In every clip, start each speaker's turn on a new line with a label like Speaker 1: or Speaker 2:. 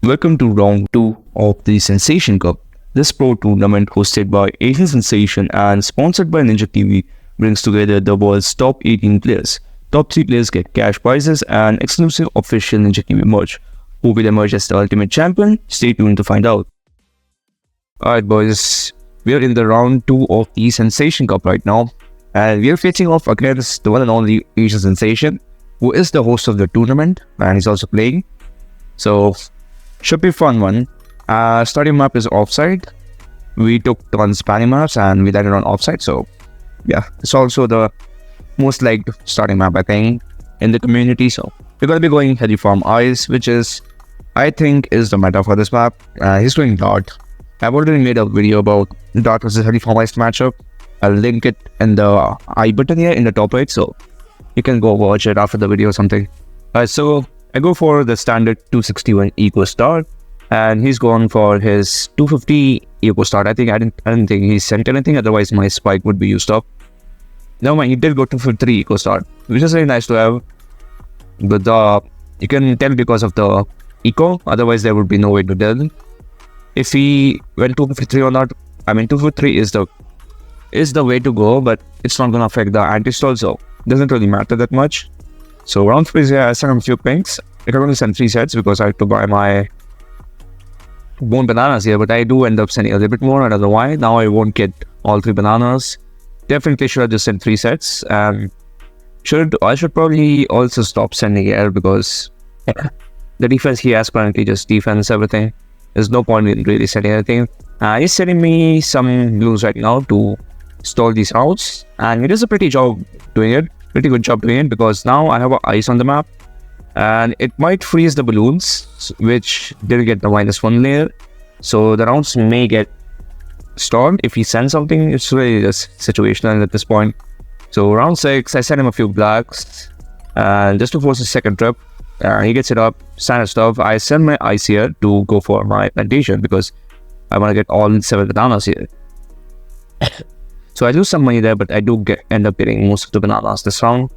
Speaker 1: Welcome to round 2 of the Sensation Cup. This pro tournament, hosted by Asian Sensation and sponsored by Ninja TV, brings together the world's top 18 players. Top 3 players get cash prizes and exclusive official Ninja TV merch. Who will emerge as the ultimate champion? Stay tuned to find out. Alright boys, we are in the round 2 of the Sensation Cup right now. And we are facing off against the one and only Asian Sensation, who is the host of the tournament and he's also playing. So, should be a fun one. Starting map is offside. We took the one Spanish maps and we landed on offside. So, yeah, it's also the most liked starting map, I think, in the community. So, we're going to be going heavy farm ice, which is, I think, is the meta for this map. He's going dart. I've already made a video about dart versus heavy farm ice matchup. I'll link it in the I button here in the top right. So, you can go watch it after the video or something. So, I go for the standard 261 eco start, and he's gone for his 250 eco start. I didn't think he sent anything, otherwise my spike would be used up. No mind, he did go 253 eco start, which is very nice to have. But you can tell because of the eco, otherwise there would be no way to tell if he went 253 or not. I mean, 253 is the way to go, but it's not gonna affect the anti-stall, so it doesn't really matter that much. So round 3 is here, I sent him a few pings. I can only send 3 sets because I have to buy my bone bananas here, but I do end up sending a little bit more. I don't know why. Now I won't get all 3 bananas. Definitely should have just sent 3 sets. I should probably also stop sending air because the defense he has currently just defense everything. There's no point in really sending anything. He's sending me some blues right now to stall these outs, and it is a pretty good job doing it because now I have an ice on the map and it might freeze the balloons, which didn't get the -1 layer, so the rounds may get stalled if he sends something. It's really just situational at this point. So round 6, I send him a few blacks and just to force his second trip. He gets it up, standard stuff. I send my ice here to go for my plantation because I want to get all 7 bananas here. So I lose some money there, but I do end up getting most of the bananas this round.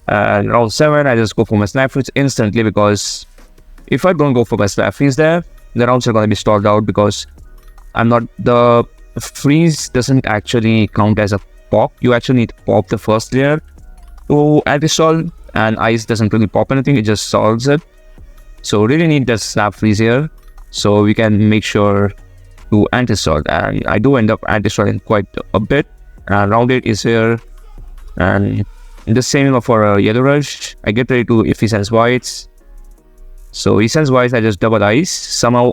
Speaker 1: And round 7, I just go for my snap freeze instantly because if I don't go for my snap freeze there, the rounds are going to be stalled out because the freeze doesn't actually count as a pop. You actually need to pop the first layer to anti-stall, and ice doesn't really pop anything, it just solves it. So really need the snap freeze here so we can make sure to anti-stall, and I do end up anti-stalling quite a bit. Round 8 is here, and the same for a yellow rush. I get ready to, if he sends whites, so he sends whites, I just double ice. Somehow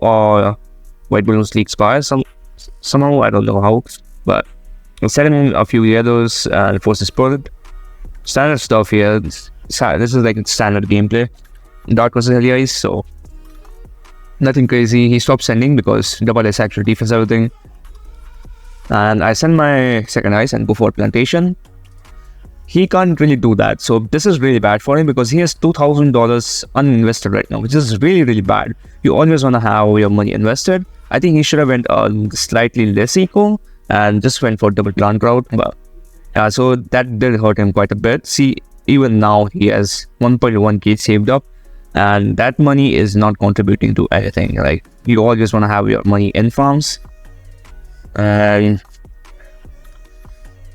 Speaker 1: white balloons leak expire, somehow I don't know how, but I'm setting a few yellows and force this bullet. Standard stuff here. This is like standard gameplay. Dark versus heavy ice, so nothing crazy. He stopped sending because double ice actually defense everything. And I send my second ice and go for plantation. He can't really do that, so this is really bad for him because he has $2,000 uninvested right now, which is really, really bad. You always want to have your money invested. I think he should have went slightly less eco and just went for double plant crowd. But so that did hurt him quite a bit. See, even now he has 1.1k saved up, and that money is not contributing to anything. Like, you always want to have your money in farms. And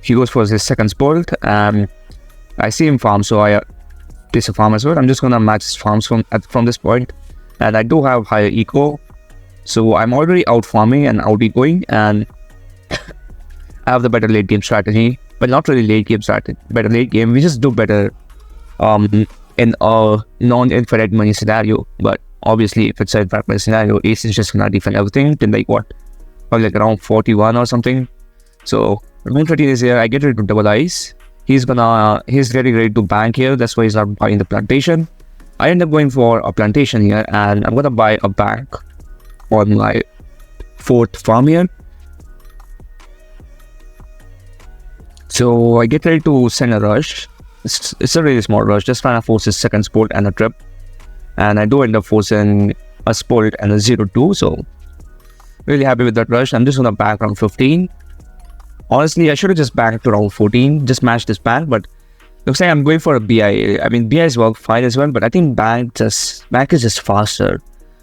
Speaker 1: he goes for his second sport. I see him farm, so I place a farm as well. I'm just gonna match his farms from this point, and I do have higher eco, so I'm already out farming and out ecoing, and I have the better late game strategy. But not really late game strategy, better late game. We just do better in a non-infinite money scenario. But obviously, if it's an infinite money scenario, Ace is just gonna defend everything till like what? Probably like around 41 or something. So round 13 is here. I get ready to double ice. He's getting ready to bank here. That's why he's not buying the plantation. I end up going for a plantation here, and I'm gonna buy a bank on my 4th farm here. So I get ready to send a rush. It's a really small rush, just trying to force his second sport and a trip. And I do end up forcing a sport and a 0-2. So really happy with that rush. I'm just gonna back around 15. Honestly, I should have just backed around 14, just matched this bank, but looks like I'm going for a BI. I mean, BI's work fine as well, but I think bank is just faster.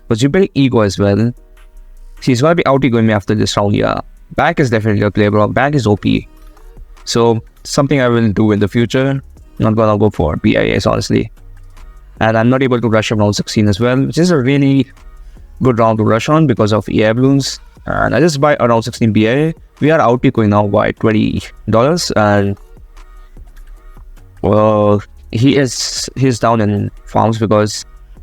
Speaker 1: Because you build ego as well. He's gonna be out-egoing me after this round, yeah. Back is definitely a play, bro. Back is OP. So, something I will do in the future. Not gonna go for BIAs, honestly. And I'm not able to rush around 16 as well, which is a really good round to rush on because of EI balloons. And I just buy around 16 BIA. We are out-egoing now by $20. And, well, he's down in farms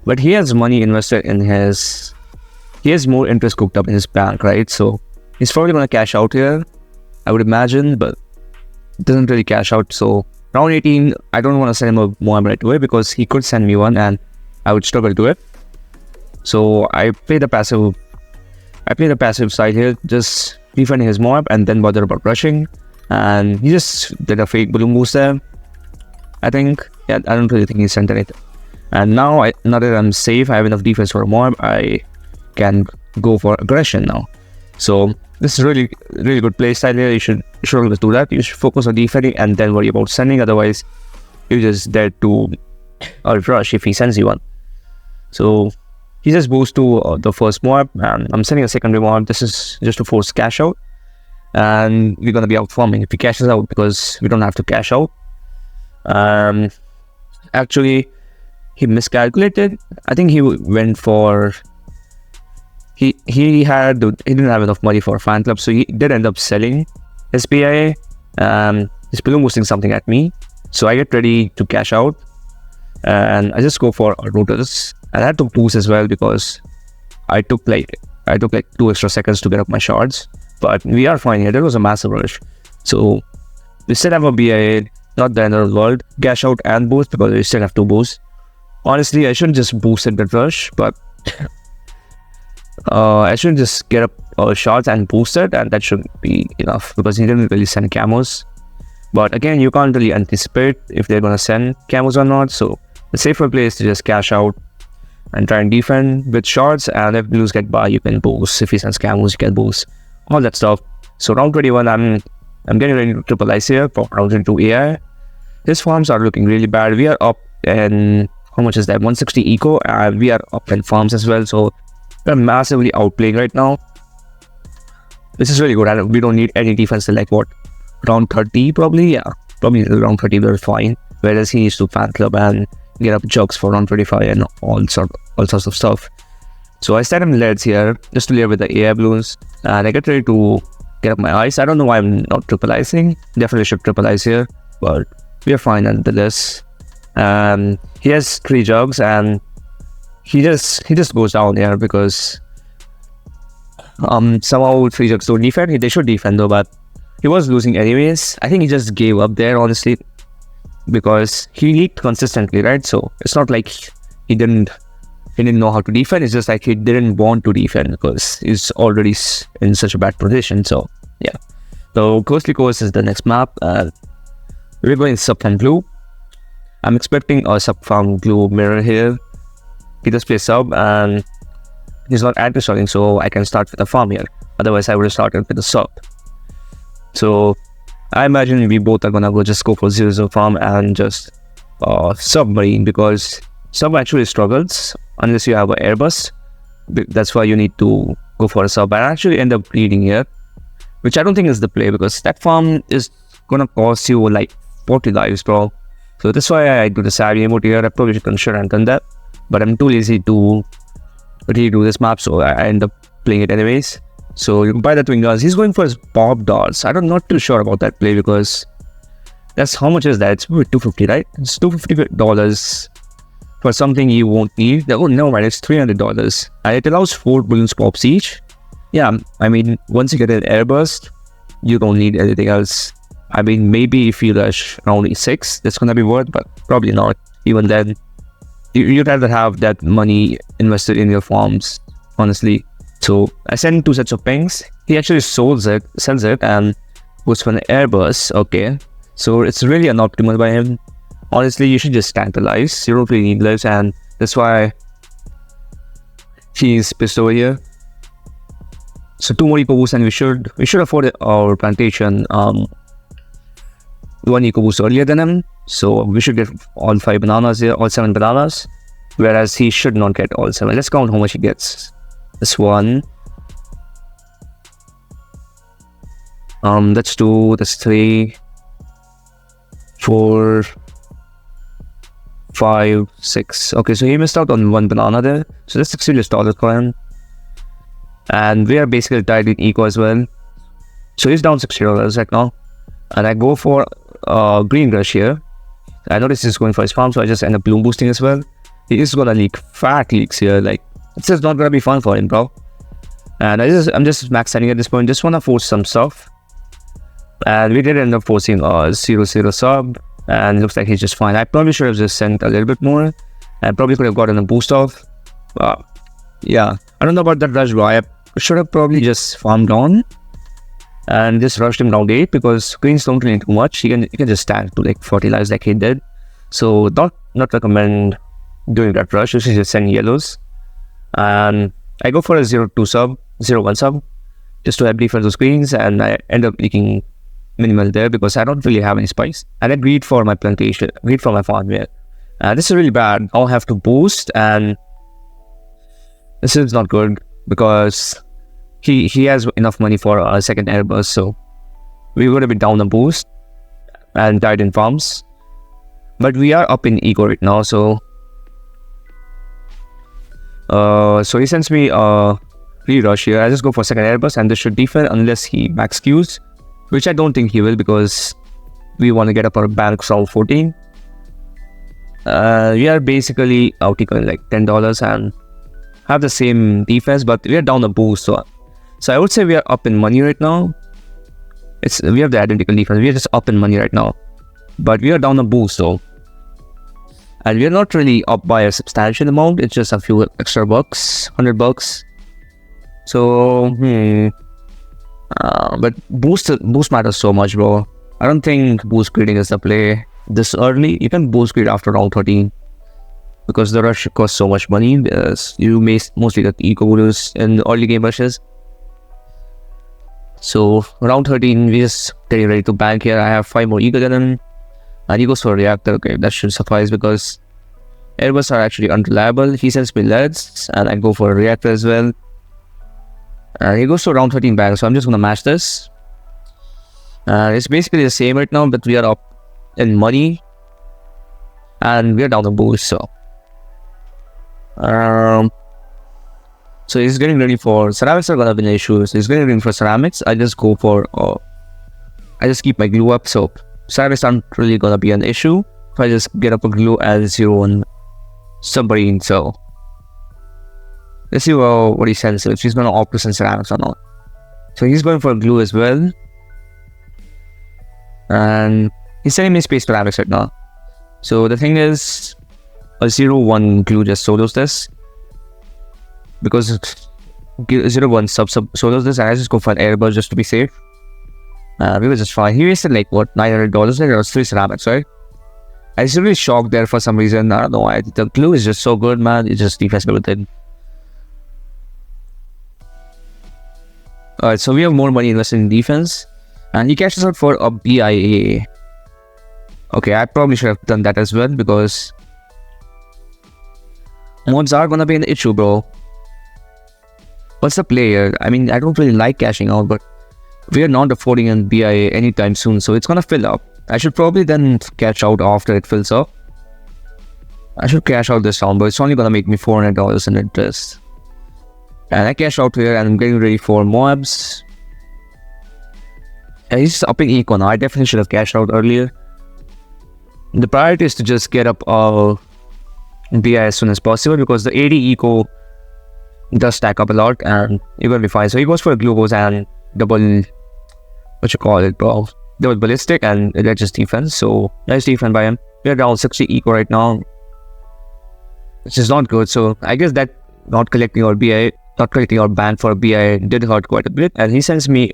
Speaker 1: but he has money invested in he has more interest cooked up in his bank, right? So he's probably going to cash out here, I would imagine, but it doesn't really cash out. So round 18, I don't want to send him a Moab right away because he could send me one and I would struggle to it. So I play the passive side here, just defending his Moab and then bother about rushing. And he just did a fake balloon boost there, I think. Yeah, I don't really think he sent anything. And now that I'm safe, I have enough defense for a Moab, I can go for aggression now. So this is really good play style here. You should always do that. You should focus on defending and then worry about sending. Otherwise, you're just dead to a rush if he sends you one. So he just goes to the first Moab, and I'm sending a secondary Moab. This is just to force cash out, and we're gonna be out farming if he cashes out because we don't have to cash out. Actually, he miscalculated. I think he went for he didn't have enough money for a fan club, so he did end up selling his PIA. He's balloon boosting something at me, so I get ready to cash out, and I just go for rotors. And I took boost as well because I took like 2 extra seconds to get up my shards. But we are fine here. There was a massive rush, so we still have a BIA, not the end of the world. Cash out and boost because we still have 2 boosts. Honestly, I shouldn't just boost at that rush, but I should just get up shards and boost it, and that should be enough because he didn't really send camos. But again, you can't really anticipate if they're gonna send camos or not. So the safer play is to just cash out and try and defend with shards. And if blues get by, you can boost. If he sends camos, you can boost. All that stuff. So round 21, I'm getting ready to triple ice here for round 22 AI. His farms are looking really bad. We are up in, how much is that? 160 eco, and we are up in farms as well. So we're massively outplaying right now. This is really good, and we don't need any defense till like what? Round 30 probably? Yeah, probably around 30 we're fine. Whereas he needs to fan club and get up jugs for round 25 and all sorts of stuff. So I set him leads here just to layer with the AI balloons, and I get ready to get up my ice. I don't know why I'm not triple icing. Definitely should triple ice here, but we are fine nonetheless. He has 3 jugs, and he just goes down here because somehow 3 jugs don't defend. They should defend though, but he was losing anyways. I think he just gave up there, honestly, because he leaked consistently, right? So it's not like he didn't know how to defend. It's just like he didn't want to defend because he's already in such a bad position. So yeah. So Ghostly Coast is the next map. We're going sub and glue. I'm expecting a sub farm glue mirror here. He just plays sub and he's not anti-stalling, so I can start with a farm here. Otherwise, I would have started with a sub. So I imagine we both are gonna just go for 0-0 farm and just submarine, because sub actually struggles unless you have an airbus. That's why you need to go for a sub and actually end up bleeding here, which I don't think is the play because that farm is gonna cost you like 40 lives, bro. So that's why I do the savvy emote here. I probably should have done that, but I'm too lazy to redo this map, so I end up playing it anyways. So you can buy that wing darts. He's going for his Bob darts. I'm not too sure about that play because that's, how much is that? It's $250, right? It's $250 for something you won't need. Oh no, man, it's $300, and it allows 4 balloons pops each. Yeah, I mean, once you get an air burst, you don't need anything else. I mean, maybe if you rush only 6, that's gonna be worth, but probably not. Even then, you'd rather have that money invested in your farms, honestly. So I sent 2 sets of pings. He actually sells it and goes for an air burst. Okay, so it's really unoptimal by him. Honestly, you should just tank the lives. You don't really need lives, and that's why he's pissed over here. So 2 more eco boosts, and we should afford our plantation 1 eco boost earlier than him. So we should get all 5 bananas here, all 7 bananas. whereas he should not get all 7. Let's count how much he gets. This one. That's 2, that's 3, 4, 5, 6. Okay, so he missed out on 1 banana there. So that's $60 for him. And we are basically tied in eco as well. So he's down $60 right now. And I go for green rush here. I notice he's going for his farm, so I just end up bloom boosting as well. He is gonna leak fat leaks here. Like, it's just not gonna be fun for him, bro. And I'm just max setting at this point. Just wanna force some stuff. And we did end up forcing a 0-0 sub. And it looks like he's just fine. I probably should have just sent a little bit more. I probably could have gotten a boost off. Yeah, I don't know about that rush, bro. I should have probably just farmed on and just rushed him round 8 because greens don't really do much. He can just stand to like 40 lives like he did. So not recommend doing that rush. You should just send yellows. And I go for a 0-2 sub, 0-1 sub, just to help defend those greens, and I end up leaking minimal there because I don't really have any spice. And I greed for my plantation, greed for my farm here. This is really bad. I'll have to boost, and this is not good because he has enough money for a second airburst, so we're going to be down a boost and died in farms. But we are up in eco right now, so he sends me a re-rush here. I just go for second airburst, and this should defend unless he max queues, which I don't think he will because we want to get up our bank from 14. We are basically out ecoing like $10 and have the same defense, but we are down a boost. So I would say we are up in money right now. We have the identical defense. We are just up in money right now, but we are down a boost though. And we are not really up by a substantial amount. It's just a few extra bucks, $100. So, but boost matters so much, bro. I don't think boost greeding is the play this early. You can boost greed after round 13 because the rush costs so much money. You may mostly get eco bonus in the early game rushes. So round 13, we just getting ready to bank here. I have 5 more eco than him, and he goes for a reactor. Okay, that should suffice because airbursts are actually unreliable. He sends me leads, and I go for a reactor as well. And he goes to round 13 bank, so I'm just gonna match this. It's basically the same right now, but we are up in money and we are down the boost. So he's getting ready for ceramics. Are gonna be an issue. So he's getting ready for ceramics. I just go for I just keep my glue up, so ceramics aren't really gonna be an issue if I just get up a glue and 0-1 submarine. So let's see what he sends, if he's gonna opt to send ceramics or not. So he's going for a glue as well, and he's sending me space ceramics right now. So the thing is, a 0-1 glue just solos this because 0-1 sub solos this, and I just go for an airburst just to be safe. We were just fine. He wasted like what, $900 there. It was 3 ceramics, right? I was really shocked there for some reason. I don't know why. The glue is just so good, man. It's just defense with it. Alright, so we have more money invested in defense, and he cashes out for a BIA. Okay, I probably should have done that as well because mods are gonna be an issue, bro. What's the play here? I mean, I don't really like cashing out, but we are not affording a BIA anytime soon, so it's gonna fill up. I should probably then cash out after it fills up. I should cash out this round, but it's only gonna make me $400 in interest. And I cash out here and I'm getting ready for mobs. And he's upping eco now. I definitely should have cashed out earlier. The priority is to just get up BI as soon as possible because the 80 eco does stack up a lot and you're gonna be fine. So he goes for a glucose and double, double ballistic, and it just defense. So nice defense by him. We're down 60 eco right now, which is not good. So I guess that not collecting our BI, not collecting our ban for a BI did hurt quite a bit. And he sends me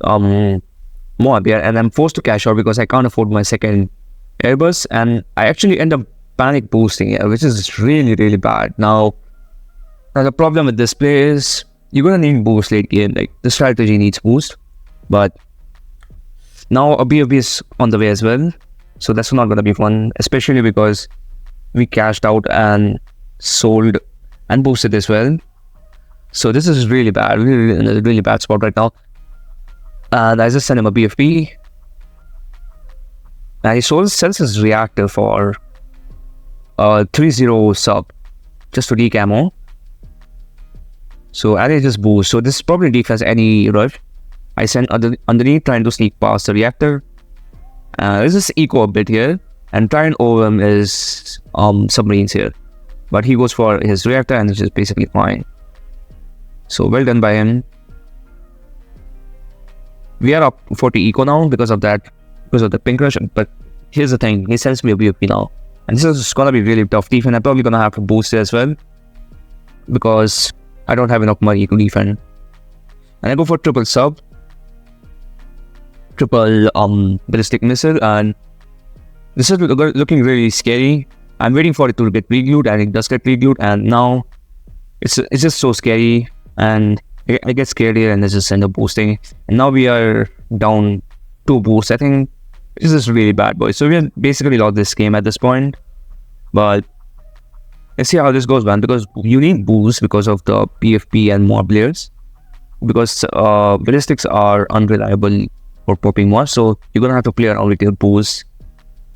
Speaker 1: Moab here, and I'm forced to cash out because I can't afford my second airburst, and I actually end up panic boosting here, which is really, really bad. Now the problem with this play is you're gonna need boost late game. Like, the strategy needs boost, but now a BFB is on the way as well, so that's not gonna be fun, especially because we cashed out and sold and boosted as well. So this is really bad, really bad spot right now. And I just sent him a BFP. And he sells his reactor for 3-0 sub just to decamo. So and I just boost. So this is probably defense any rush. I sent underneath trying to sneak past the reactor. Let's just eco a bit here and try and overwhelm his submarines here. But he goes for his reactor and it's just basically fine. So well done by him. We are up 40 eco now because of that, because of the pink rush. But here's the thing, he sends me a BFP now. And this is gonna be really tough defense. I'm probably gonna have to boost it as well, because I don't have enough money to defend. And I go for triple sub, triple ballistic missile, and this is looking really scary. I'm waiting for it to get pre-glued, and it does get pre-glued, and now it's just so scary, and I get scared here and I just end up boosting. And now we are down 2 boosts. I think this is really bad, boys. So we have basically lost this game at this point. But let's see how this goes, man, because you need boosts because of the PFP and mob layers. Because ballistics are unreliable for popping more, so you're gonna have to play around with your boosts.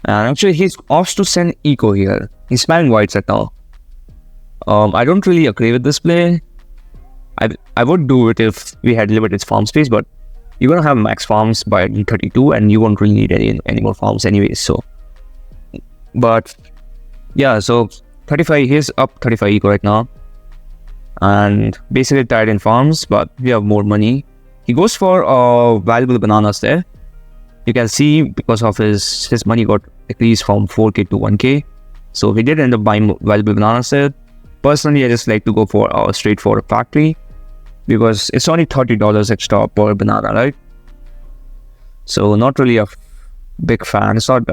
Speaker 1: And actually he's off to send eco here. He's spamming whites right now. I don't really agree with this play. I would do it if we had limited farm space, but you're gonna have max farms by 32 and you won't really need any more farms anyways. So, but yeah, so 35, he's up 35 eco right now, and basically tied in farms, but we have more money. He goes for valuable bananas there. You can see because of his money got decreased from 4k to 1k. So he did end up buying valuable bananas there. Personally, I just like to go for straight for a factory, because it's only $30 extra per banana, right? So not really a big fan. It's not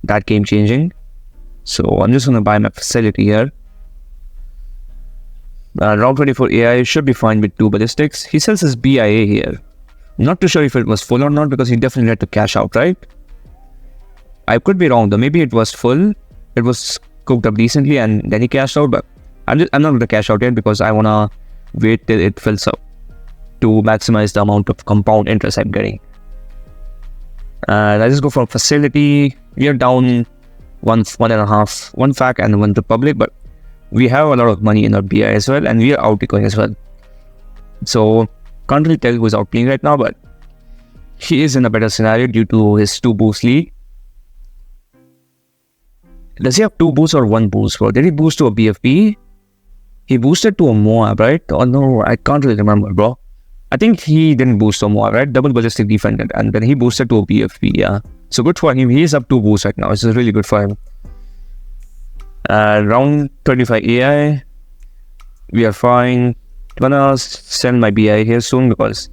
Speaker 1: that game changing. So I'm just gonna buy my facility here. Round 24 AI should be fine with 2 ballistics. He sells his BIA here. Not too sure if it was full or not, because he definitely had to cash out, right? I could be wrong though. Maybe it was full. It was cooked up decently and then he cashed out, but I'm not gonna cash out yet because I wanna wait till it fills up to maximize the amount of compound interest I'm getting. And I just go for facility. We are down one fac and 1 republic, but we have a lot of money in our BI as well, and we are out ecoing as well. So can't really tell who's outplaying right now, but he is in a better scenario due to his 2 boost lead. Does he have 2 boosts or 1 boost, bro? Did he boost to a BFP? He boosted to a Moab, right? Oh no, I can't really remember, bro. I think he didn't boost to a Moab, right? Double ballistic defender, and then he boosted to a BFP, yeah. So good for him. He is up 2 boosts right now. This is really good for him. Round 25 AI, we are fine. I'm gonna send my BI here soon, because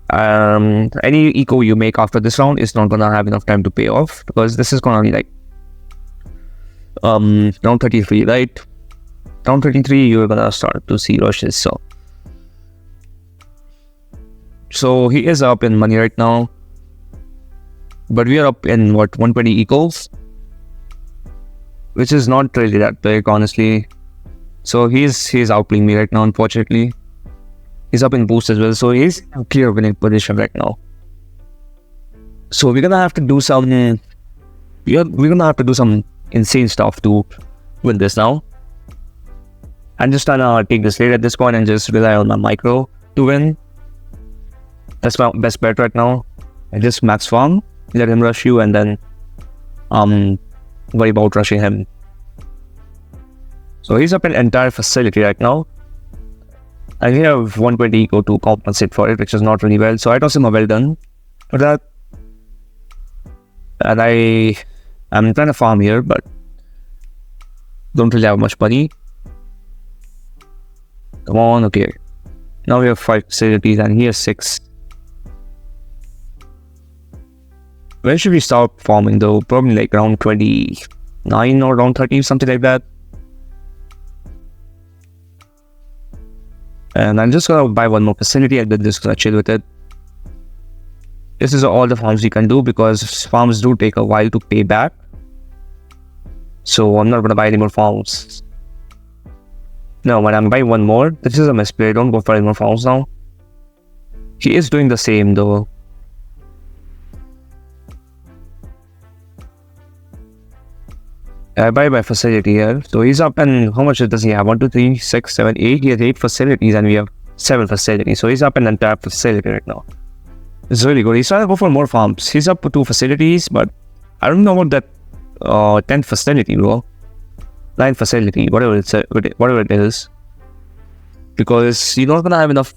Speaker 1: any eco you make after this round is not gonna have enough time to pay off, because this is gonna be like round 33, right? Round 33 you're gonna start to see rushes. So he is up in money right now, but we are up in what, 120 ecos, which is not really that big, honestly. So he's outplaying me right now, unfortunately. He's up in boost as well, so he's in a clear winning position right now. So we're gonna have to do some insane stuff to win this now. I'm just trying to take this late at this point and just rely on my micro to win. That's my best bet right now. I just max farm, let him rush you, and then worry about rushing him. So he's up an entire facility right now. I have 120 eco to compensate for it, which is not really well. So I toss him a well done for that. And I'm trying to farm here, but don't really have much money. Come on, okay. Now we have 5 facilities and he has 6. When should we start farming though? Probably like around 29 or around 30, something like that. And I'm just gonna buy 1 more facility and then just gonna chill with it. This is all the farms you can do, because farms do take a while to pay back. So I'm not gonna buy any more farms. No, when I'm buying one more, this is a misplay. Don't go for any more farms now. He is doing the same though. I buy my facility here. So he's up, and how much does he have? 1, 2, 3, 6, 7, 8. He has 8 facilities and we have 7 facilities. So he's up an entire facility right now. It's really good. He's trying to go for more farms. He's up to 2 facilities, but I don't know about that 10th facility, bro. 9th facility, whatever it is. Because you're not gonna have enough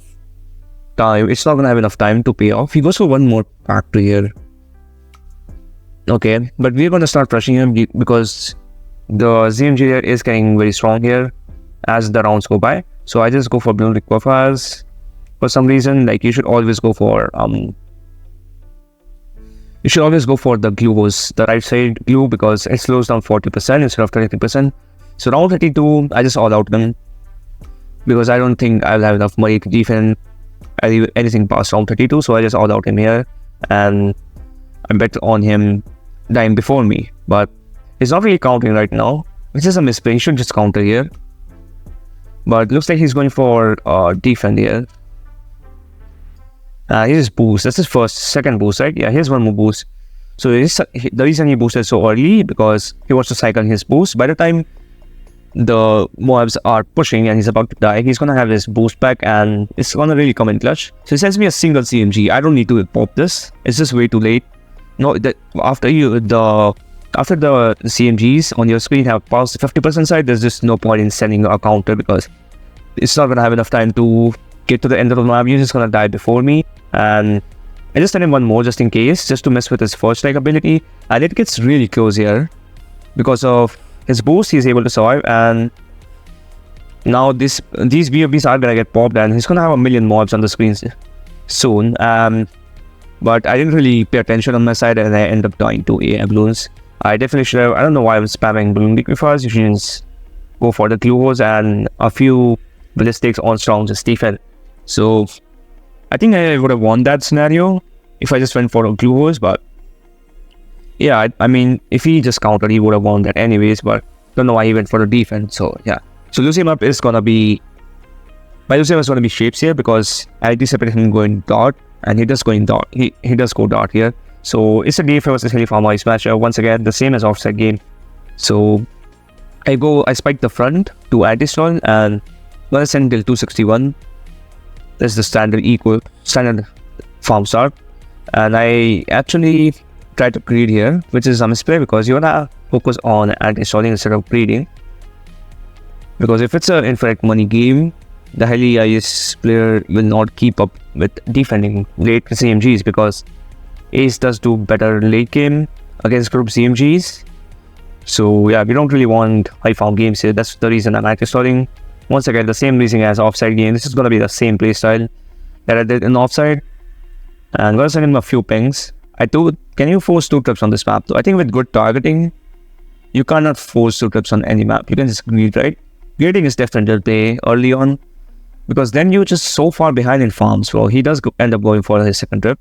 Speaker 1: time. It's not gonna have enough time to pay off. He goes for one more factory here. Okay, but we're gonna start rushing him because the ZMG here is getting very strong here as the rounds go by. So I just go for blue liquefiers for some reason. Like, you should always go for the glue hose, the right side glue, because it slows down 40% instead of 33%. So round 32, I just all out them because I don't think I'll have enough money to defend anything past round 32. So I just all out him here, and I bet on him dying before me. But he's not really countering right now, which is a misplay. He should just counter here. But looks like he's going for defend here. Here's boost. That's his second boost, right? Yeah, here's one more boost. So the reason he boosted so early because he wants to cycle his boost. By the time the mobs are pushing and he's about to die, he's gonna have his boost back and it's gonna really come in clutch. So he sends me a single CMG. I don't need to pop this. It's just way too late. No, after the CMGs on your screen have passed the 50% side, there's just no point in sending a counter because it's not gonna have enough time to get to the end of the map. You're just gonna die before me. And I just sent him one more just in case, just to mess with his first strike ability. And it gets really close here. Because of his boost, he's able to survive. And now these BFBs are gonna get popped and he's gonna have a million mobs on the screen soon. But I didn't really pay attention on my side and I end up dying to AI balloons. I definitely should have. I don't know why I'm spamming balloon liquefiers. You should just go for the glue hose and a few ballistics on strong just defend. So I think I would have won that scenario if I just went for a glue hose. But yeah, I mean, if he just countered, he would have won that anyways. But don't know why he went for the defense. So yeah. So losing up is gonna be. By losing up is gonna be shapes here because I anticipate him going dart. And he does going dart. He does go dart here. So it's a DFA versus Heli Farmer ice match. Once again, the same as offset game. So I spike the front to anti-stall and gonna send till 261. That's the standard farm start. And I actually try to greed here, which is a misplay because you wanna focus on anti-stalling instead of greeding. Because if it's an infinite money game, the Heli IS player will not keep up with defending late CMGs because Ace does do better late game against group CMGs. So yeah, we don't really want high farm games here. That's the reason I'm anti-stalling. Once again, the same reason as offside game. This is gonna be the same playstyle that I did in offside. And I'm gonna send him a few pings. Can you force 2 trips on this map though? I think with good targeting, you cannot force 2 trips on any map. You can just greed, right? Greeding is definitely the play early on. Because then you're just so far behind in farms. Well, he does end up going for his second trip.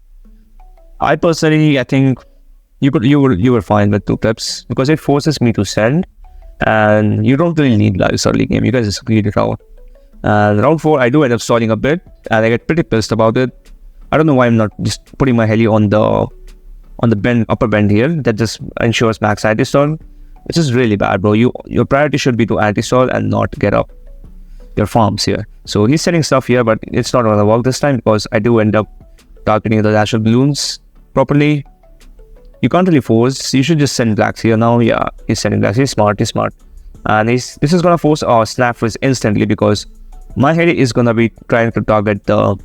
Speaker 1: I personally, I think you were fine with 2 trips because it forces me to send, and you don't really need lives early game. You guys just greed it out. And round 4, I do end up stalling a bit, and I get pretty pissed about it. I don't know why I'm not just putting my heli on the upper bend here. That just ensures max anti-stall, which is really bad, bro. Your priority should be to anti-stall and not get up your farms here. So he's selling stuff here, but it's not gonna work this time because I do end up targeting the natural balloons properly. You can't really force. You should just send blacks here now. Yeah, he's sending blacks. He's smart. And this is gonna force our snap freeze instantly because my heli is gonna be trying to target the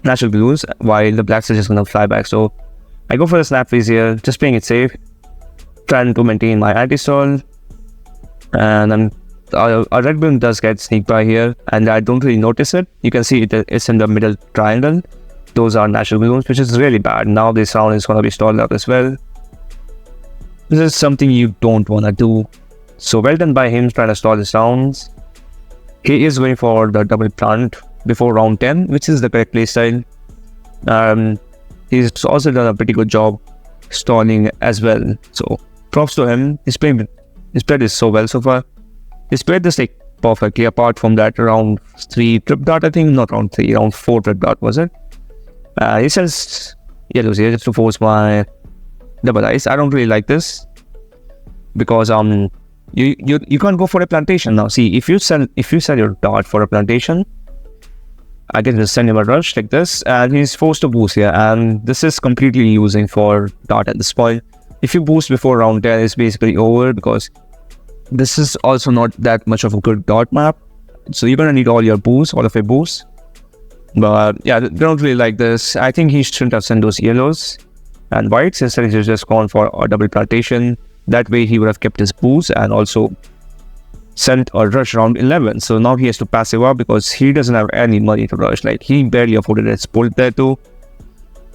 Speaker 1: natural balloons while the blacks are just gonna fly back. So I go for the snap freeze here, just playing it safe, trying to maintain my anti-stall, and a red balloon does get sneak by here and I don't really notice it. You can see it's in the middle triangle. Those are natural balloons, which is really bad. Now this round is going to be stalled out as well. This is something you don't want to do. So well done by him trying to stall his rounds. He is going for the double plant before round 10, which is the correct playstyle. He's also done a pretty good job stalling as well. So props to him. He's playing He's played this so well so far. He's played this like perfectly apart from that round 3 trip dot, I think, not round 3, round 4 trip dot, was it? He says yellows here just to force my double ice. I don't really like this because you can't go for a plantation now. See, if you sell your dart for a plantation, I can just send him a rush like this, and he's forced to boost here, and this is completely using for dart at this point. If you boost before round 10, it's basically over because this is also not that much of a good dart map. So you're gonna need all of your boosts. But yeah, they don't really like this. I think he shouldn't have sent those yellows and whites. Instead, he's just gone for a double plantation. That way, he would have kept his boost and also sent a rush round 11. So now he has to passive up because he doesn't have any money to rush. Like, he barely afforded his pull there too.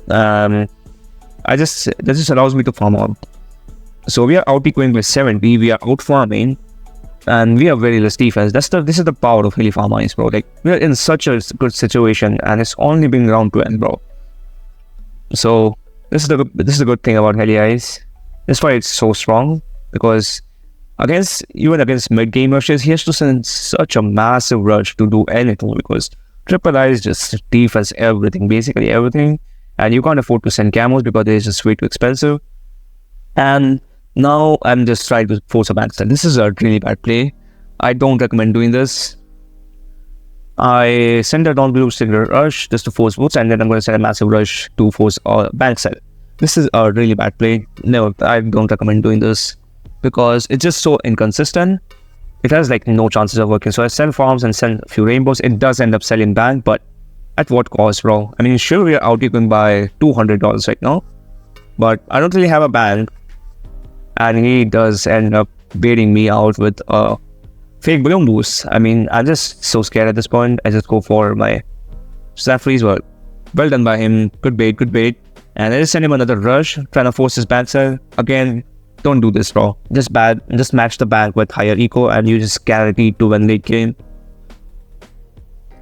Speaker 1: That just allows me to farm out. So we are out equaling by 70. We are out farming, and we have very less defense. This is the power of Hilly Farm Mines, bro. Like, we are in such a good situation, and it's only been round 12, bro. So this is the good thing about Heli Ice. That's why it's so strong, because even against mid game rushes, he has to send such a massive rush to do anything, because Triple Ice just defense everything, basically everything, and you can't afford to send camos because they're just way too expensive. And now I'm just trying to force a backstab. This is a really bad play. I don't recommend doing this. I send a non-blue single rush just to force boots, and then I'm going to send a massive rush to force a backstab. This is a really bad play. No, I don't recommend doing this because it's just so inconsistent. It has like no chances of working. So I sell farms and send a few rainbows. It does end up selling bank, but at what cost, bro? I mean, sure, we are out even by $200 right now, but I don't really have a bank. And he does end up baiting me out with a fake balloon boost. I mean, I'm just so scared at this point. I just go for my snap freeze. Well done by him. Good bait. And I just send him another rush, trying to force his back sell. Again, don't do this, bro. Just match the bank with higher eco, and you just guarantee to win late game.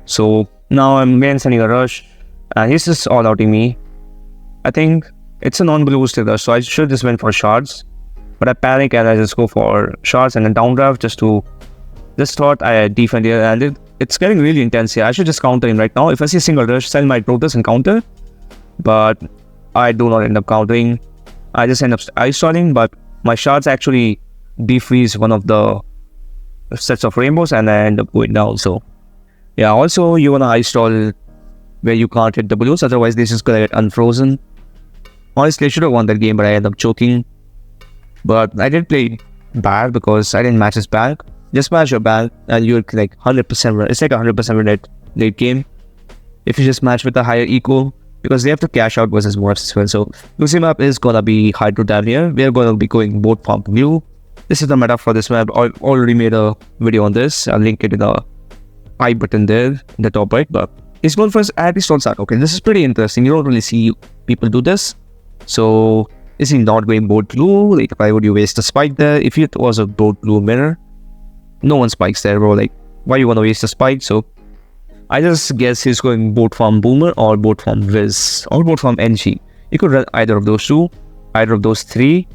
Speaker 1: So now I'm again sending a rush, and he's just all outing me. I think it's a non-ballistic rush, so I should just went for shards. But I panic and I just go for shards and a downdraft just thought I defend here, and it's getting really intense here. I should just counter him right now. If I see a single rush, sell my Protoss and counter. But I do not end up countering. I just end up ice stalling, but my shards actually defreeze one of the sets of rainbows, and I end up going down. So yeah, also you wanna ice stall where you can't hit the balloons, otherwise this is gonna get unfrozen. Honestly, I should have won that game, but I end up choking. But I did play bad because I didn't match his bag. Just match your bag and you're like 100% run. It's like 100% late game if you just match with a higher eco, because they have to cash out versus morphs as well. So Lucy map is gonna be Hydro Dam here. We are gonna be going both farm view. This is the meta for this map. I already made a video on this. I'll link it in the I button there in the top right. But he's going for his anti-stone start. Okay, this is pretty interesting. You don't really see people do this. So is he not going boat blue? Like, why would you waste a spike there? If it was a boat blue mirror, no one spikes there, bro. Like, why you want to waste a spike? So I just guess he's going boat farm Boomer or boat farm Viz or boat farm NG. You could run either of those two, either of those three.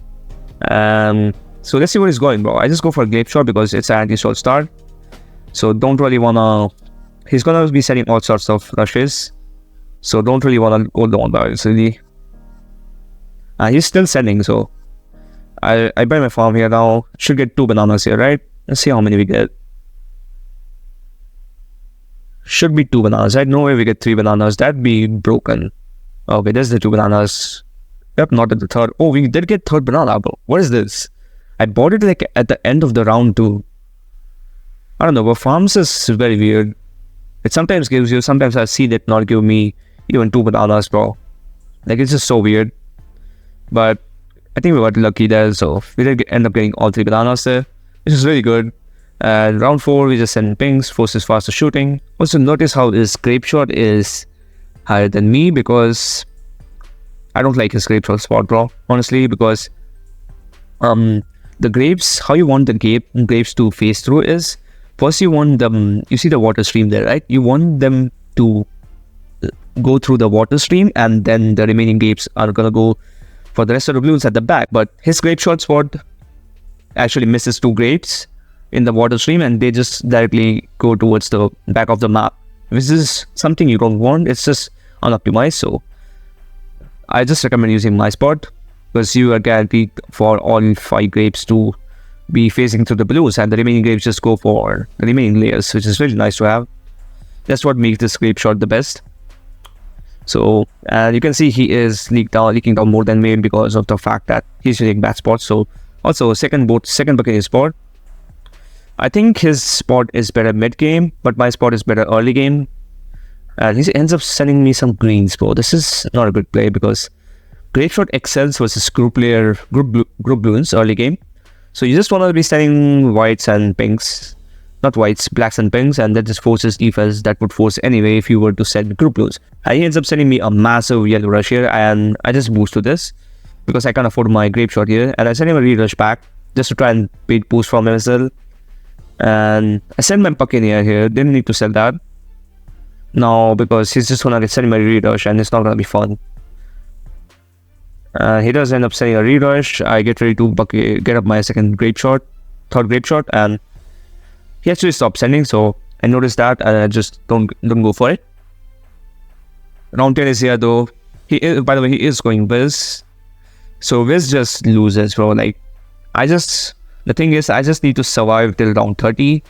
Speaker 1: So let's see where he's going, bro. I just go for a Grape Shot because it's an anti-stall start. So don't really wanna. He's gonna be setting all sorts of rushes. So don't really wanna go down by it, really. He's still selling, so I buy my farm here now. Should get 2 bananas here, right? Let's see how many we get. Should be 2 bananas, right? No way we get 3 bananas. That'd be broken. Okay, there's the 2 bananas. Yep, not at the third. Oh, we did get 3rd banana, bro. What is this? I bought it like at the end of the round 2. I don't know, but farms is very weird. It sometimes gives you, sometimes I see that not give me even 2 bananas, bro. Like, it's just so weird. But I think we got lucky there, so we did end up getting all 3 bananas there, which is really good. And round 4, we just send pings, forces faster shooting. Also notice how his Grape Shot is higher than me, because I don't like his Grape Shot spot, bro. Honestly, because the grapes, how you want the grapes to phase through is, first you want them, you see the water stream there, right? You want them to go through the water stream, and then the remaining grapes are gonna go for the rest of the balloons at the back. But his Grape Shot spot actually misses 2 grapes in the water stream, and they just directly go towards the back of the map, which is something you don't want. It's just unoptimized. So I just recommend using my spot, because you are guaranteed for all 5 grapes to be facing through the blues, and the remaining grapes just go for the remaining layers, which is really nice to have. That's what makes this grape shot the best. So you can see he is leaking down more than me because of the fact that he's using bad spots. So also second bucket spot. I think his spot is better mid game, but my spot is better early game. And he ends up sending me some greens, bro. This is not a good play, because grape shot excels versus group balloons early game. So you just want to be sending whites and pinks. Not whites, blacks and pinks, and that just forces defense that would force anyway if you were to send group blues. And he ends up sending me a massive yellow rush here, and I just boost to this because I can't afford my grape shot here, and I send him a rerush back just to try and beat boost from him as well. And I send my Buccaneer here, didn't need to sell that. No, because he's just gonna send me a rerush and it's not gonna be fun. He does end up sending a rerush. I get ready to get up my third grape shot, and he actually stopped sending, so I noticed that and I just don't go for it. Round 10 is here though. By the way, he is going Wiz. So Wiz just loses, bro. Like, the thing is, I just need to survive till round 30.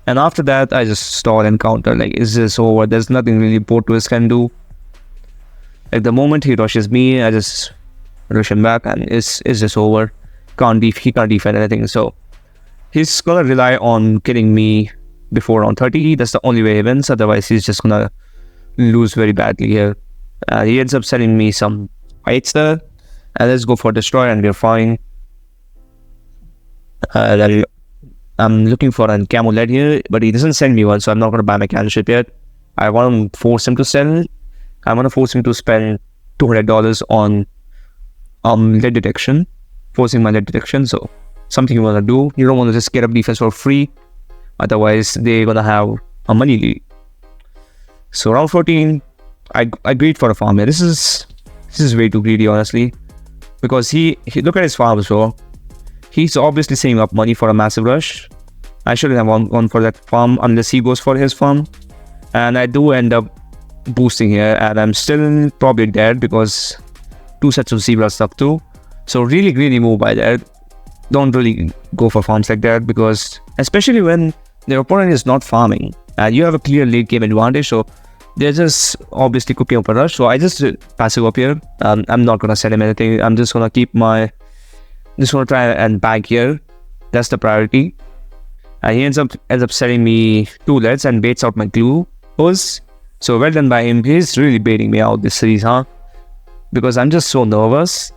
Speaker 1: And after that, I just stall and counter. Like, it's just over. There's nothing really both Wiz can do. Like, the moment he rushes me, I just rush him back and it's just over. He can't defend anything. So he's gonna rely on killing me before round 30. That's the only way he wins. Otherwise, he's just gonna lose very badly here. He ends up sending me some whites there. And let's go for destroy, and we're fine. I'm looking for a camo lead here, but he doesn't send me one, so I'm not gonna buy my cannon yet. I want to force him to sell. I want to force him to spend $200 on lead detection, forcing my lead detection. So something you want to do. You don't want to just get up defense for free, otherwise they're gonna have a money lead. So round 14, I greed for a farm here. This is way too greedy, honestly, because he look at his farms, bro. He's obviously saving up money for a massive rush. I shouldn't have gone for that farm unless he goes for his farm, and I do end up boosting here, and I'm still probably dead because 2 sets of zebras stuck too. So really greedy move by that. Don't really go for farms like that, because especially when their opponent is not farming and you have a clear late game advantage, so they're just obviously cooking up a rush. So I just passive up here. I'm not gonna send him anything. I'm just gonna try and bag here. That's the priority. And he ends up selling me 2 leads and baits out my glue hose. So well done by him. He's really baiting me out this series, huh? Because I'm just so nervous.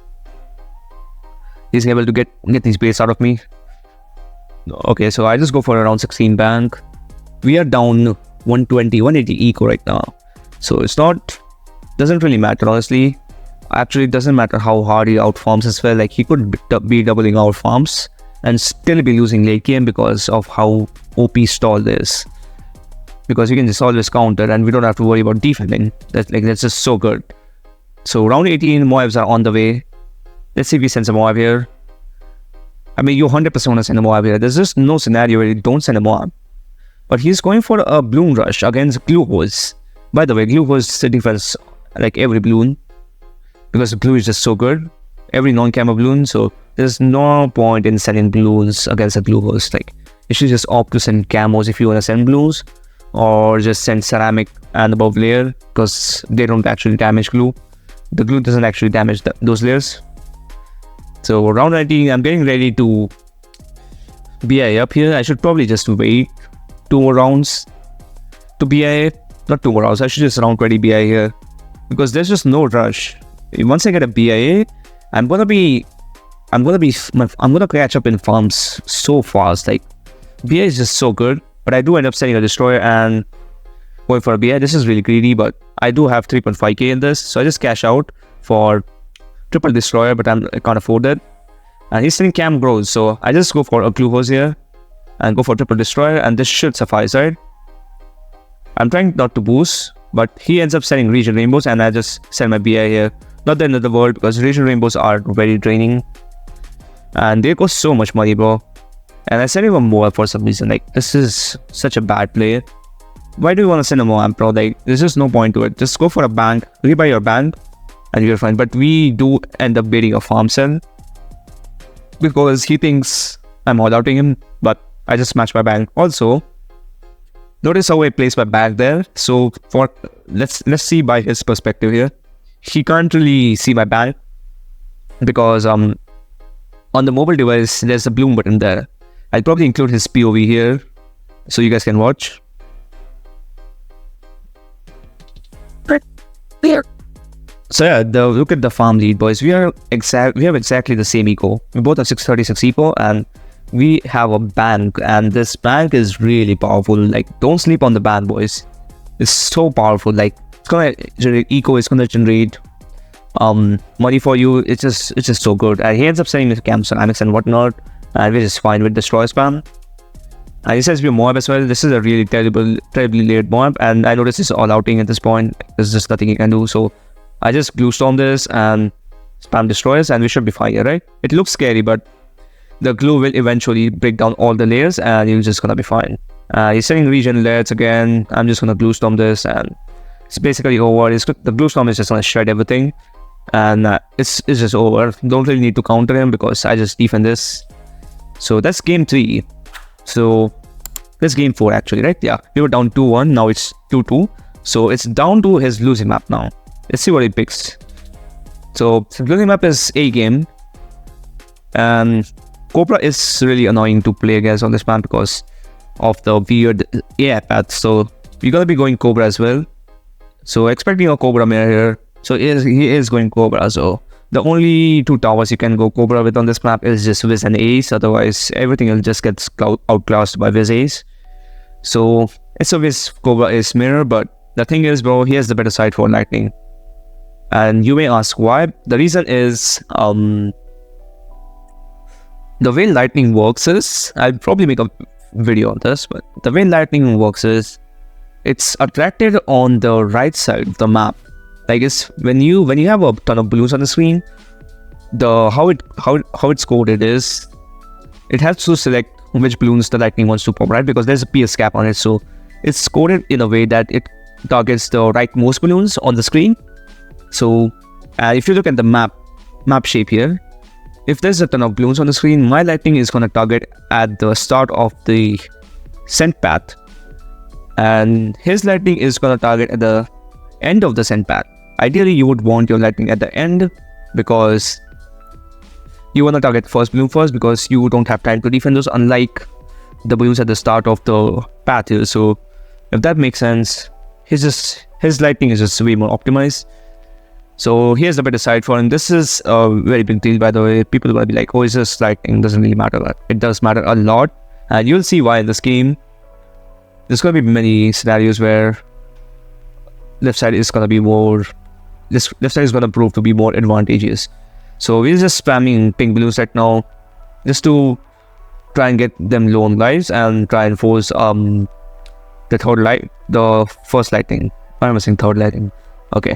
Speaker 1: He's able to get these baits out of me. Okay, so I just go for around 16 bank. We are down 120, 180 eco right now. So doesn't really matter, honestly. Actually, it doesn't matter how hard he outfarms as well. Like, he could be doubling our farms and still be losing late game because of how OP stall is. Because we can just always counter and we don't have to worry about defending. That's just so good. So round 18, Moabs are on the way. Let's see if he sends a Moab here. I mean, you 100% want to send a Moab here. There's just no scenario where you don't send a Moab. But he's going for a balloon rush against glue hose. By the way, glue hose defense like every balloon, because the blue is just so good. Every non-camo balloon, so there's no point in sending balloons against a glue hose. Like, you should just opt to send camos if you want to send blues, or just send ceramic and above layer, because they don't actually damage glue. The glue doesn't actually damage those layers. So round 19, I'm getting ready to BI up here. I should probably just wait 2 more rounds to BI. Not 2 more rounds, I should just round 20 BI here, because there's just no rush. Once I get a BIA, I'm gonna catch up in farms so fast. Like, BIA is just so good, but I do end up sending a destroyer and going for a BIA. This is really greedy, but I do have 3.5k in this, so I just cash out for triple destroyer, but I can't afford it. And he's sending cam grows, so I just go for a glue hose here and go for triple destroyer, and this should suffice, right? I'm trying not to boost, but he ends up sending region rainbows, and I just send my BI here. Not the end of the world, because region rainbows are very draining. And there goes so much money, bro. And I sent him a Moab for some reason. Like, this is such a bad play. Why do you want to send a Moab, bro? Like, there's just no point to it. Just go for a bank, rebuy your bank, and you're fine. But we do end up baiting a farm sell because he thinks I'm all outing him, but I just smashed my bank. Also, notice how I placed my bank there. So for let's see by his perspective here. He can't really see my bank because on the mobile device there's a bloom button there. I'll probably include his POV here so you guys can watch. So yeah, look at the farm lead, boys. We have exactly the same eco. We both have 636 eco, and we have a bank, and this bank is really powerful. Like, don't sleep on the bank, boys. It's so powerful. Like, it's gonna generate eco. It's gonna generate money for you. It's just so good. And he ends up sending me camps on Amex and whatnot, and we're just fine with destroy spam. And he says we're Moab as well. This is a really terribly laid Moab, and I notice it's all outing at this point. There's just nothing he can do. So I just glue storm this and spam destroyers, and we should be fine here, right? It looks scary, but the glue will eventually break down all the layers, and you're just gonna be fine. He's sending region layers again. I'm just gonna glue storm this, and it's basically over. The glue storm is just gonna shred everything, and it's just over. Don't really need to counter him because I just defend this. So that's game 3. So that's game 4 actually, right? Yeah, we were down 2-1. Now it's 2-2. So it's down to his losing map now. Let's see what he picks. So losing map is A game, and Cobra is really annoying to play against on this map because of the weird AI path. So we're gonna be going Cobra as well. So expecting a Cobra mirror here. So he is going Cobra. So the only 2 towers you can go Cobra with on this map is just Wiz and Ace. Otherwise, everything will just get outclassed by Wiz Ace. So it's a Wiz Cobra Ace mirror, but the thing is, bro, he has the better side for lightning. And you may ask why. The reason is the way lightning works is, I'll probably make a video on this, but the way lightning works is it's attracted on the right side of the map. Like, it's when you have a ton of balloons on the screen, how it's coded is it has to select which balloons the lightning wants to pop, right? Because there's a PS cap on it, so it's coded in a way that it targets the rightmost balloons on the screen. So if you look at the map shape here, if there's a ton of balloons on the screen, my lightning is gonna target at the start of the send path, and his lightning is gonna target at the end of the send path. Ideally, you would want your lightning at the end because you want to target the first balloon first because you don't have time to defend those, unlike the balloons at the start of the path here. So if that makes sense, his lightning is just way more optimized. So here's the better side for him. This is a very big deal, by the way. People will be like, oh, it's just lightning, doesn't really matter. It does matter a lot, and you'll see why in this game. There's going to be many scenarios where left side is going to be more, this left side is going to prove to be more advantageous. So we're just spamming pink balloons right now just to try and get them low on lives and try and force the first lightning. Why am I saying third lightning? Okay.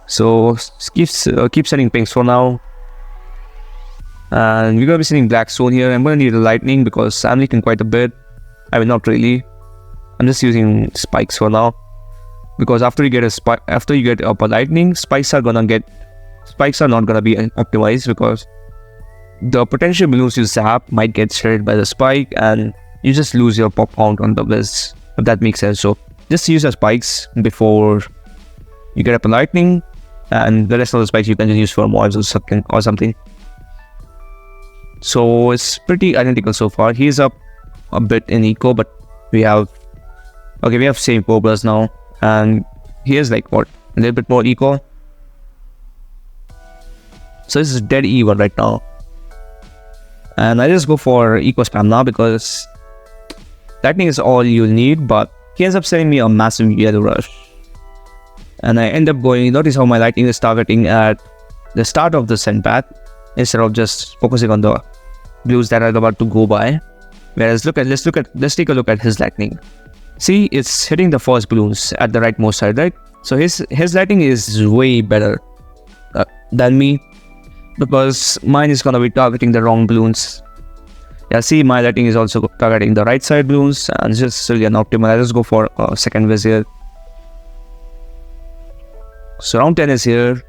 Speaker 1: So keep sending pinks for now. And we're going to be sending black soon here. I'm going to need a lightning because I'm leaking quite a bit. I mean, not really. I'm just using spikes for now. Because after you get up a lightning, spikes are not gonna be optimized because the potential balloons you zap might get shredded by the spike and you just lose your pop count on the Wiz, if that makes sense. So just use your spikes before you get up a lightning, and the rest of the spikes you can just use for mobs or something. So it's pretty identical so far. He's up a bit in eco, but we have same Cobras now. And here's like what, a little bit more eco. So this is dead even right now. And I just go for eco spam now because lightning is all you'll need, but he ends up sending me a massive yellow rush. And I end up going, notice how my lightning is targeting at the start of the send path instead of just focusing on the blues that are about to go by. Whereas let's take a look at his lightning. See, it's hitting the first balloons at the rightmost side, right? So his lightning is way better than me because mine is gonna be targeting the wrong balloons. Yeah, see, my lightning is also targeting the right side balloons, and it's just really unoptimal. I'll just go for a second viz here. So round 10 is here.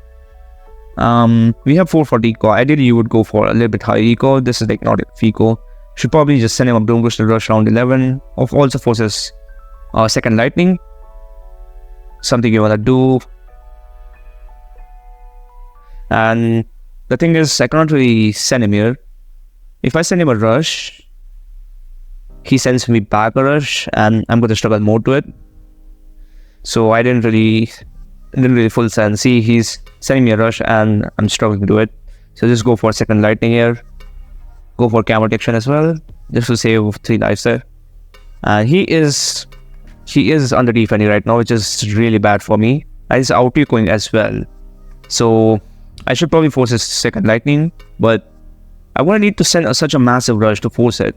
Speaker 1: We have 440 eco. Ideally, you would go for a little bit higher eco. This is like not enough eco. Should probably just send him a Bloom Booster Rush round 11. Of also forces second lightning. Something you wanna do. And the thing is, I cannot really send him here. If I send him a rush, he sends me back a rush, and I'm going to struggle more to it. So I didn't really full send. See, he's sending me a rush, and I'm struggling to do it. So just go for second lightning here. Go for camera protection as well, just to save 3 lives there. And he is under defending right now, which is really bad for me. And he's out going as well. So I should probably force his second lightning, but I wouldn't need to send such a massive rush to force it.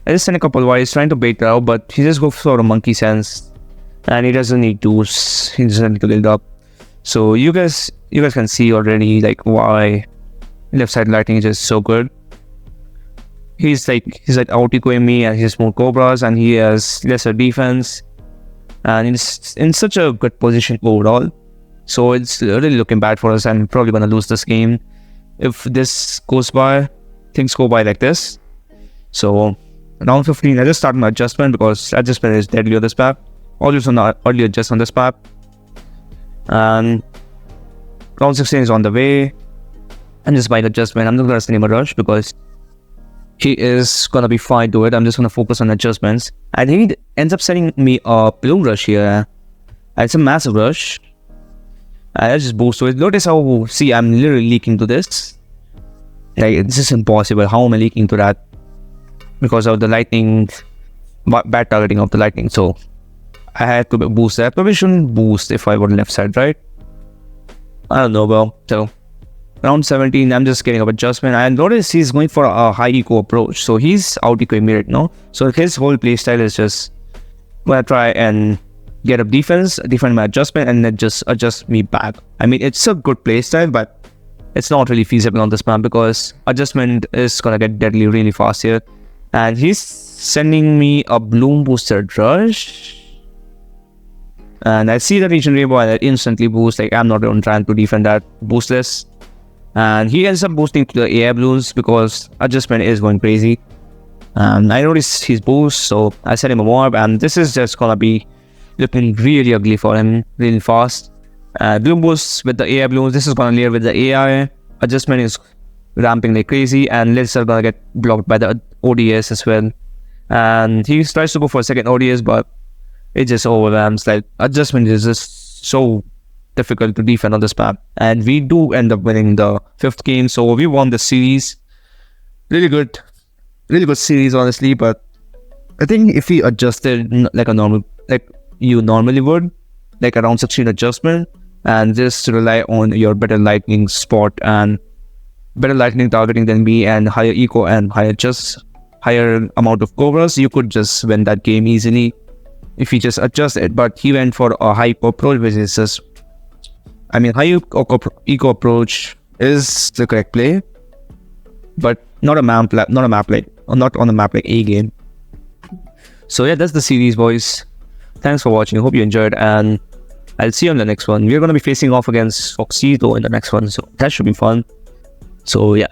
Speaker 1: I just sent a couple while he's trying to bait it out, but he just goes for a monkey sense, and he doesn't need to. He doesn't need to build up. So you guys can see already like why left side lightning is just so good. He's like out ecoing me, and he has more cobras, and he has lesser defense, and he's in such a good position overall. So it's really looking bad for us, and probably gonna lose this game. If this goes by, things go by like this. So round 15, I just started my adjustment because adjustment is deadly on this map. Always on the early adjust on this map. And round 16 is on the way. I'm just buying adjustment. I'm not gonna send him a rush because he is gonna be fine to it. I'm just gonna focus on adjustments. And he ends up sending me a bloom rush here. And it's a massive rush. Let's just boost to it. Notice how, see, I'm literally leaking to this. Like, this is impossible. How am I leaking to that? Because of the lightning, bad targeting of the lightning. So I had to boost that. Probably shouldn't boost if I were left side, right? I don't know, bro. So round 17, I'm just getting up adjustment. And notice he's going for a high eco approach. So he's out ecoing me right now. So his whole playstyle is just gonna try and get up defense, defend my adjustment, and then just adjust me back. I mean, it's a good playstyle, but it's not really feasible on this map because adjustment is gonna get deadly really fast here. And he's sending me a Bloom Booster Rush. And I see the Region Rainbow and I instantly boost. Like, I'm not even trying to defend that boostless. And he ends up boosting to the AI balloons because adjustment is going crazy. And I noticed his boost, so I sent him a warp, and this is just gonna be looking really ugly for him, really fast. Bloom boosts with the AI balloons. This is gonna layer with the AI. Adjustment is ramping like crazy, and lids are gonna get blocked by the ODS as well. And he tries to go for a second ODS, but it just overwhelms. Like, adjustment is just so difficult to defend on this map. And we do end up winning the 5th game, so we won the series. Really good series, honestly. But I think if we adjusted like you normally would, like around 16 adjustment, and just rely on your better lightning spot and better lightning targeting than me, and higher eco and higher amount of cobras, you could just win that game easily if you just adjust it. But he went for a high eco approach, which is just, I mean, high eco approach is the correct play, but not on a map like A game. So yeah, that's the series, boys. Thanks for watching. Hope you enjoyed, and I'll see you on the next one. We're going to be facing off against Foxito in the next one, so that should be fun. So yeah.